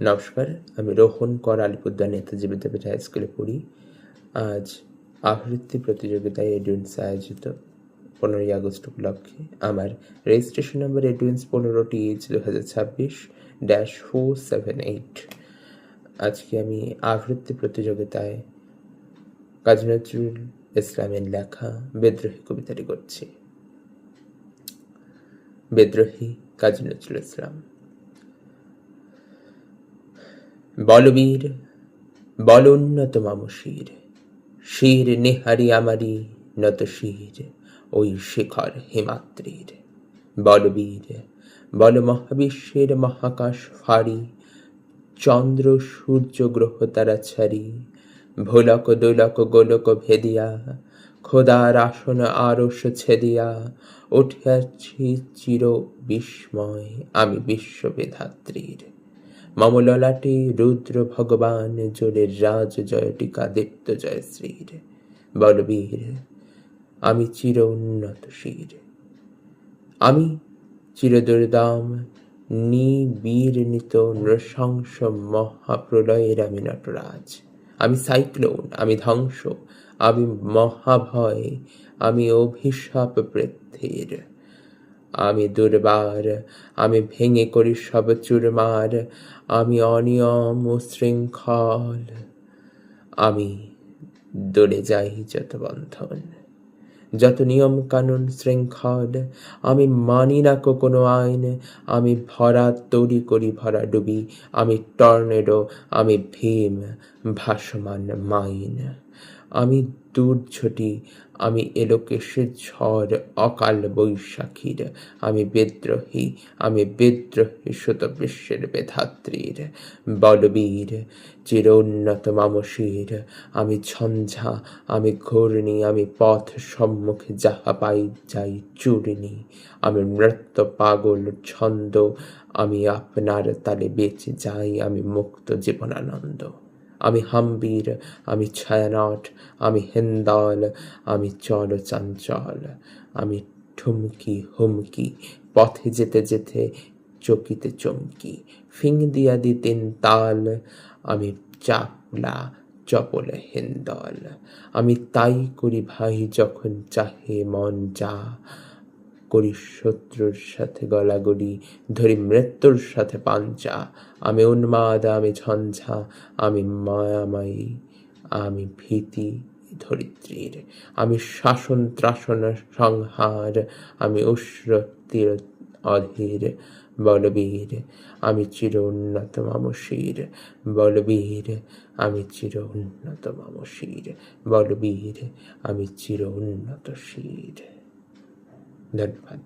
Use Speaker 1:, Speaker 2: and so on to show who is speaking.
Speaker 1: নমস্কার, আমি রোহন কর আলিপুরদুয়ার নেতাজি বিদ্যাপীঠ হাই স্কুলে পড়ি। আজ আবৃত্তি প্রতিযোগিতায় এডুইন্স আয়োজিত 15ই আগস্ট উপলক্ষে আমার রেজিস্ট্রেশন নাম্বার এডুইন্স 15TH 2026-478। আজকে আমি আবৃত্তি প্রতিযোগিতায় কাজী নজরুল ইসলামের লেখা বিদ্রোহী কবিতাটি করছি। বিদ্রোহী কাজী নজরুল ইসলাম। বলবীর বল উন্নত মামশির, শির নেহারি আমারি নত শির ওই শিখর হিমাদ্রির। বলবীর বল মহাবিশ্বের মহাকাশ ফাড়ি, চন্দ্র সূর্য গ্রহ তারা ছাড়ি, ভোলক দোলক গোলক ভেদিয়া, খোদার আসন আরশ ছেদিয়া, উঠিয়াছি চির বিস্ময় আমি বিশ্ববিধাত্রীর। মম ললাটে রুদ্র ভগবান জোরের রাজ জয়টিকা দীপ্ত জয়শ্রীর। বলবীর আমি চির উন্নত শির, আমি চিরদুর্দম নিবীর্ণিত নৃশংস মহাপ্রলয়ের আমি নটরাজ। আমি সাইক্লোন, আমি ধ্বংস, আমি মহাভয়, আমি অভিশাপ পৃথ্বীর। আমি দুর্বার, আমি ভেঙে করি সব চুরমার, আমি অনিয়ম উশৃঙ্খল, আমি দূরে যাই যত বন্ধন, যত নিয়ম কানুন শৃঙ্খল। আমি মানি না কোনো আইন, আমি ভরা তরি করি ভরা ডুবি, আমি টর্নেডো, আমি ভীম ভাসমান মাইন। আমি দুর্ঝটি, আমি এলোকেশের ঝড় অকাল বৈশাখীর। আমি বিদ্রোহী, আমি বিদ্রোহী সুত বিশ্বের বেধাত্রীর। বলবীর চির উন্নত মামশির, আমি ঝঞ্ঝা, আমি ঘূর্ণি, আমি পথ সম্মুখে যাহা পাই যাই চূর্ণি। আমি নৃত্য পাগল ছন্দ, আমি আপনার তালে বেঁচে যাই, আমি মুক্ত জীবনানন্দ। আমি হাম্বির, আমি ছায়ানট, আমি হিন্দল, আমি চল চঞ্চল। আমি ঠুমকি হুমকি, পথে যেতে যেতে চকিতে চমকি, ফিং দিয়া দি তিন তাল। আমি চাপলা চপল হিন্দল, আমি তাই করি ভাই যখন চাহে মন যা। করি শত্রুর সাথে গলাগলি, ধরি মৃত্যুর সাথে পাঞ্চা। আমি উন্মাদ, আমি ঝঞ্ঝা, আমি মায়াময়ী, আমি ভীতি ধরিত্রীর। আমি শাসন ত্রাসন সংহার, আমি উষ্ণ তীর অধীর। বলবীর আমি চির উন্নত মামশির, বলবীর আমি চির উন্নত মামশির, বলবীর আমি চির উন্নত শির। ধন্যবাদ।